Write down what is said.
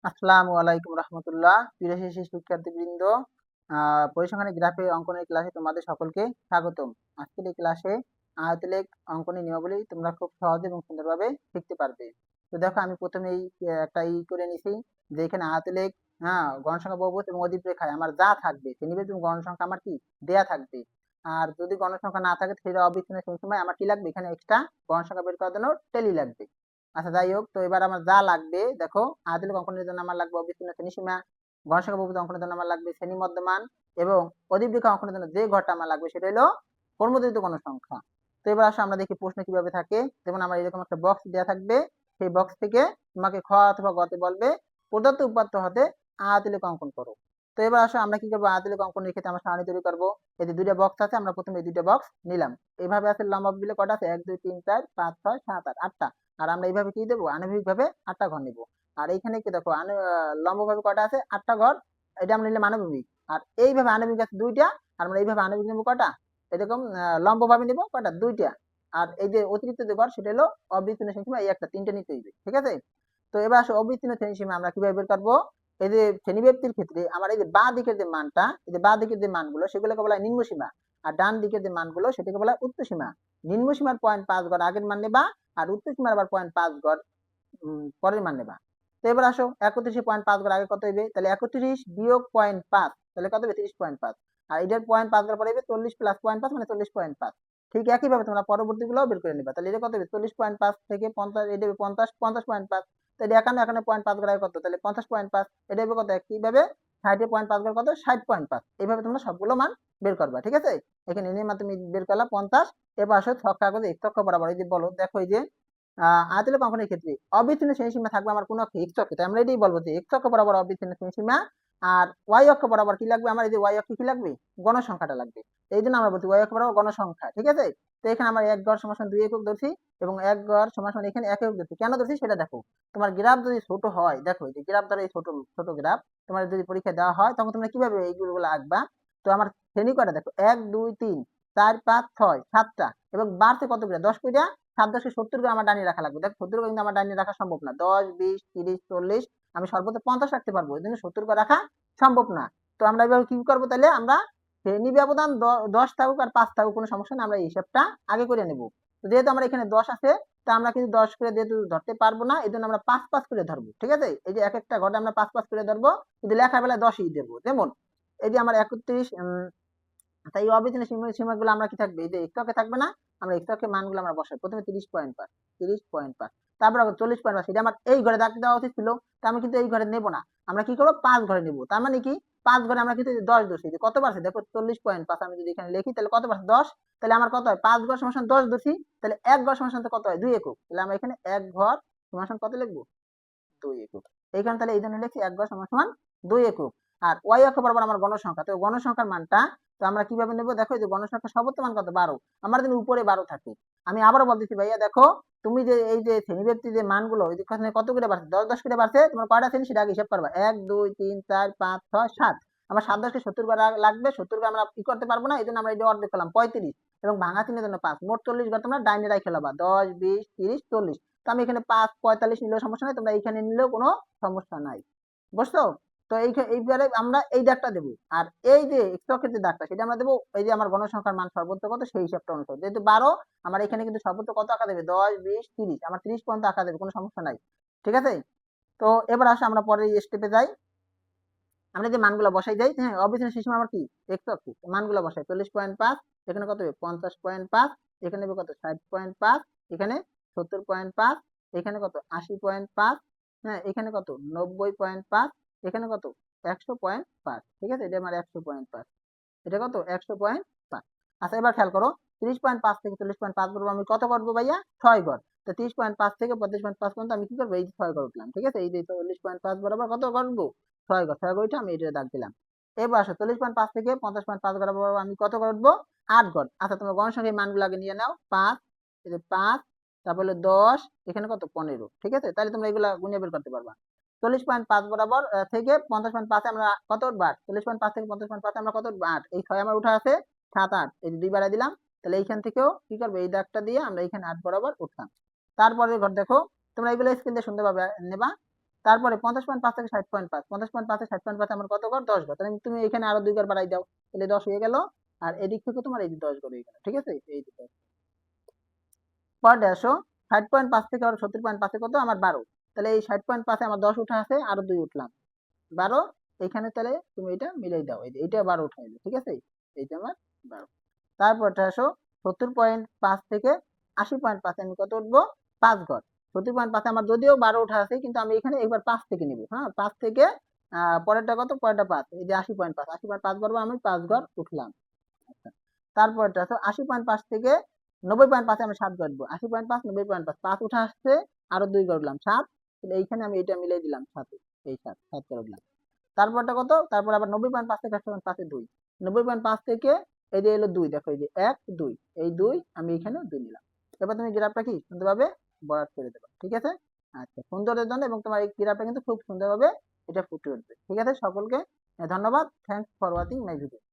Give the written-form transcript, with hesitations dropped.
আসসালামু আলাইকুম রহমতুল্লাহ। প্রিয় শিক্ষার্থীবৃন্দ, পরিসংখ্যানের গ্রাফে অঙ্কনের ক্লাসে তোমাদের সকলকে স্বাগতম। আজকের এই ক্লাসে আয়তলেখ অঙ্কনের নিয়মাবলী তোমরা খুব সহজে এবং সুন্দরভাবে শিখতে পারবে। তো দেখো, আমি প্রথমেই একটা করে নিছি যে এখানে আয়তলেখ, গণসংখ্যা, বহুভুজ এবং অধিক রেখায় আমার যা থাকবে শ্রেণীভেদ এবং গণসংখ্যা আমার কি দেয়া থাকবে। আর যদি গণসংখ্যা না থাকে সেটা অবিচ্ছিন্ন সেই সময় আমার কি লাগবে, এখানে এক্সট্রা গণসংখ্যা বের করার জন্য টেলি লাগবে। আচ্ছা, যাই হোক, তো এবার আমার যা লাগবে দেখো, আয়তলেখ অঙ্কনের জন্য আমার লাগবে অবিচ্ছিন্ন শ্রেণীসীমা, গণসংখ্যা বহুভুজ অঙ্কনের জন্য আমার লাগবে শ্রেণী মধ্যমান, এবং অধিবৃক্ষ অঙ্কনের জন্য যে ঘরটা আমার লাগবে সেটা হলো কর্মদৈর্ঘ্য গণসংখ্যা। তো এবার আসো আমরা দেখি প্রশ্ন কিভাবে থাকে। যেমন আমার এরকম একটা বক্স দেওয়া থাকবে, সেই বক্স থেকে তোমাকে খ অথবা গতে বলবে প্রদত্ত উপাত্ত হতে আয়তলেখ অঙ্কন করো। তো এবার আসো আমরা কি করবো, আয়তলেখ অঙ্কনের ক্ষেত্রে আমরা সারণী তৈরি করবো। এই যে দুইটা বক্স আছে, আমরা প্রথমে এই দুইটা বক্স নিলাম। এইভাবে আছে লম্বা বিলে কটা আছে, 1 2 3 4 5 6 7 8 8টা। আর আমরা এইভাবে কি দেবো, আণবিক ভাবে 8টা ঘর নিব। আর এইখানে কি দেখো, লম্ব ভাবে কটা আছে, 8টা ঘর। এটা আমরা নিলাম আণবিক। আর এইভাবে আণবিক আছে 2টা। আর আমরা এইভাবে আণবিক নেবো কটা, এরকম লম্ব ভাবে নিব কটা, 2টা। আর এই যে অতিরিক্ত যে ঘর সেটা হলো অবিচ্ছিন্ন শ্রেণীসীমা, এই একটা, 3টে নিতে হইবে, ঠিক আছে। তো এবার আসো অবিচ্ছিন্ন শ্রেণীসীমা আমরা কিভাবে বের করবো। এই যে শ্রেণীব্যক্তির ক্ষেত্রে আমার এই যে বাঁ দিকের যে মানটা, এই যে বাঁ দিকের যে মানগুলো সেগুলোকে বলা হয় নিম্ন সীমা। আর ডান দিকের যে মানগুলো সেটাকে বলা হয় উচ্চ সীমা। নিম্ন সীমার 0.5 ঘর আগের মান নেবা, আর উচ্চ সীমার আবার 0.5 ঘর পরের মান নেবা। তো এবার আসো 31.5 ঘর আগে কত হইবে, তাহলে 31 বিয়োগ 0.5, তাহলে কত হবে, 30.5। আর এটার 0.5 ঘর পরে হইবে 40 প্লাস 0.5 মানে 40.5। ঠিক একই ভাবে তোমরা পরবর্তী গুলো বের করে নিবা। তাহলে এটা কত হবে, 40.5 থেকে 50, এটা হবে 50, 50.5। তাহলে এখানে এখানে 0.5 ঘর আগে কত, তাহলে 50.5। এটা হবে কত, একইভাবে 60.5 ঘর কত, 60.5। এইভাবে তোমরা সবগুলো মান বের করবা, ঠিক আছে। এখানে এনে মান তুমি বের করলা 50। এবার আসো ছক কাগজে x অক্ষ বরাবর এই যে বলো, দেখো এই যে আয়তলেখ অঙ্কনের ক্ষেত্রে অবিচ্ছিন্ন শ্রেণীসীমা থাকবে আমার কোন অক্ষে, x অক্ষে। তাই আমরা এটাই বলবো যে x অক্ষ বরাবর অবিচ্ছিন্ন শ্রেণীসীমা। আর y অক্ষ বরাবর কি লাগবে, আমার এই যে y অক্ষে কি লাগবে, গণসংখ্যাটা লাগবে। এই জন্য আমরা বলছি y অক্ষ বরাবর গণসংখ্যা, ঠিক আছে। তো এখানে আমার 1 ঘর সমান 2 একক ধরছি, এবং 1 ঘর সমান এখানে 1 একক ধরছি। কেন ধরছি সেটা দেখো। তোমার গ্রাফ যদি ছোট হয়, দেখো এই যে গ্রাফ ধরো, এই ছোট ছোট গ্রাফ তোমার যদি পরীক্ষা দেওয়া হয় তখন তোমরা কিভাবে এইগুলো আঁকবা। তো আমার শ্রেণী কয়টা দেখো, 1 2 3 4 5 6 7টা, এবং বাড়ছে কত করে, 10 কইটা। 7 10 70 করে আমার ডানিয়ে রাখা লাগবে। দেখো 70 করে কিন্তু আমার ডানিয়ে রাখা সম্ভব না। 10 20 30 40, আমি সর্বোচ্চ 50 রাখতে পারবো, এই জন্য 70 করে রাখা সম্ভব না। তো আমরা এবার কি করবো, তাহলে আমরা শ্রেণী ব্যবধান 10 থাকুক আর 5 থাকুক কোনো সমস্যা না, আমরা এই হিসাবটা আগে করে নেব। তো যেহেতু আমার এখানে 10 আছে, তা আমরা কিন্তু 10 করে যেহেতু ধরতে পারবো না, এই জন্য আমরা 5 5 করে ধরবো, ঠিক আছে। এই যে এক একটা ঘরে আমরা 5 5 করে ধরবো, কিন্তু লেখার বেলায় 10ই দেবো। যেমন এই যে আমার 31, আচ্ছা, এই অবিচ্ছিন্ন সীমাগুলো আমরা কি থাকবে, এই যে এককে থাকবে না, আমরা এককে মানগুলো আমরা বসাই। প্রথমে 30.5, 30.5, তারপর 40.5, সেটা আমার এই ঘরে দাগ দেওয়া উচিত ছিল, তা আমি কিন্তু এই ঘরে নেব না। আমরা কি করবো, 5 ঘরে নেব। তার মানে কি, 5 ঘরে আমরা কিন্তু 10 ধরছি, যে কত পারছে দেখো 40.5, আমি যদি এখানে লিখি তাহলে কত পারছে 10। তাহলে আমার কত হয়, 5 ঘর সমান 10 ধরছি, তাহলে 1 ঘর সমান কত হয়, 2 একক। তাহলে আমরা এখানে 1 ঘর সমান কত লিখবো, 2 একক। এইখানে তাহলে এই জন্য লিখছি 1 ঘর সমান 2 একক। আর y অক্ষ বরাবর আমার গণসংখ্যা, তো গণসংখ্যার মানটা তো আমরা কিভাবে নেব, দেখো এই যে গণসংখ্যার সর্বোচ্চ মান কত, 12। আমার যদি উপরে 12 থাকে, আমি আবারও বলতেছি ভাইয়া, দেখো তুমি যে এই যে শ্রেণীব্যক্তি যে মানগুলো কত করে বাড়ছে, 10 10 করে বাড়ছে, তোমার কয়টা শ্রেণী সেটা আগে হিসাব করবা, 1 2 3 4 5 6 7। আমার 7 10 কে 70 করে লাগবে, 70 করে আমরা কি করতে পারবো না, এই জন্য আমরা এই যে অর্ধেক করলাম 35, এবং ভাঙা চিহ্নের জন্য 5, মোট 40 ঘর তোমরা ডাইনে রাখে লাবা, 10 20 30 40। তো আমি এখানে 5 45 নিলেও সমস্যা নাই, তোমরা এখানে নিলেও কোনো সমস্যা নাই, বুঝছো। তো এইবারে আমরা এই দাগটা দেবো। আর এই যে এক্স অক্ষের যে দাগটা সেটা আমরা দেবো এই যে আমার গণসংখ্যার মান সর্বোচ্চ কত সেই হিসাবটা অনুসারে। যেহেতু 12, আমার এখানে কিন্তু সর্বোচ্চ কত আঁকা দেবে, 10 20 30, আমার 30 পর্যন্ত আঁকা দেবে, কোনো সমস্যা নাই, ঠিক আছে। তো এবার আসো আমরা পরের স্টেপে যাই। আমরা যে মানগুলো বসাই যাই, হ্যাঁ, অবিচ্ছিন্ন সীমা আমার কি, এক্স অক্ষে মানগুলো বসাই। 40.5, এখানে কত হবে 50.5, এখানে হবে কত 60.5, এখানে 70.5, এখানে কত 80.5, হ্যাঁ, এখানে কত 90.5, এখানে কত 100.5, ঠিক আছে। এটা আমার 100.5, এটা কত 100.5। আচ্ছা, এবার খেয়াল করো, 30.5 থেকে 40.5 করবো, আমি কত করবো ভাইয়া, 6 ঘর। তো 30.5 থেকে 35.5 পর্যন্ত আমি কি করবো, এই 6 ঘর উঠলাম, ঠিক আছে। এই যে 40.5 বরাবর কত করবো, 6 ঘর। 6 ঘর উঠে আমি এটা দাগ দিলাম। এবার আসো 40.5 থেকে 50.5 বরাবর আমি কত ঘর উঠবো, 8 ঘর। আচ্ছা, তোমার গণসংখ্যার মানগুলো আগে নিয়ে নাও, 5, এই যে 5, তারপর হলো 10, এখানে কত 15, ঠিক আছে। তাহলে তোমরা এগুলা গুণে বের করতে পারবা। 40.5 বরাবর থেকে 50.5 আমরা কত উঠবো, 8। 40.5 থেকে 50.5 আমরা কত উঠবো, 8। এই 6 আমার উঠা আছে 7 8, এই যে 2 বাড়াই দিলাম। তাহলে এইখান থেকেও কি করবো, এই দাগটা দিয়ে আমরা এখানে 8 বরাবর উঠলাম। তারপরে ঘর দেখো, তোমরা এগুলো স্কেল দিয়ে সুন্দরভাবে নেবা। তারপরে 50.5 থেকে 60.5, 50.5 থেকে 60.5 আমার কত ঘর? 10 ঘর। তাহলে তুমি এখানে আরো 2 ঘর বাড়াই দাও, তাহলে 10 হয়ে গেল। আর এদিক থেকে তোমার এই যে 10 ঘর হয়ে গেল, ঠিক আছে? এই যে 10। পরে আসো 60.5 থেকে আবার 70.5 কত? আমার 12। তাহলে এই 60.5 আমার 10 উঠা আছে, আরো 2 উঠলাম, 12। এখানে তাহলে তুমি এটা মিলাই দাও, এই যে এটা 12 উঠাই দাও, ঠিক আছে? এইটা আমার 12। তারপরটা আসো 70.5 থেকে 80.5 আমি কত উঠবো? 5 ঘর। 70.5 আমার যদিও 12 উঠা আছে, কিন্তু আমি এখানে একবার 5 থেকে নিব, হ্যাঁ? 5 থেকে পরেরটা কত? পরেরটা 5, এই যে 80.5, 80.5 বারবার আমি 5 ঘর উঠলাম। আচ্ছা, তারপরটা আছে 80.5 থেকে 90.5 আমি 7 ঘর দিব। 80.5, 90.5, 5 উঠা আসছে, আরো 2 ঘর উঠলাম, 7। তাহলে এইখানে আমি এটা মিলাই দিলাম 7, এই 7 ঘর উঠলাম। তারপরটা কত? তারপর আবার 90.5 থেকে 80.5 এ 2। 90.5 থেকে এই যে এলো 2, দেখো এই যে 1, 2, এই 2 আমি এখানে 2 নিলাম। এবার তুমি গ্রাফটা কি সুন্দরভাবে বরাদ করে দেবে, ঠিক আছে? আচ্ছা, সুন্দরের জন্য এবং তোমার এই গ্রাফটা কিন্তু খুব সুন্দরভাবে এটা ফুটে উঠবে, ঠিক আছে? সকলকে ধন্যবাদ। Thanks for watching my video.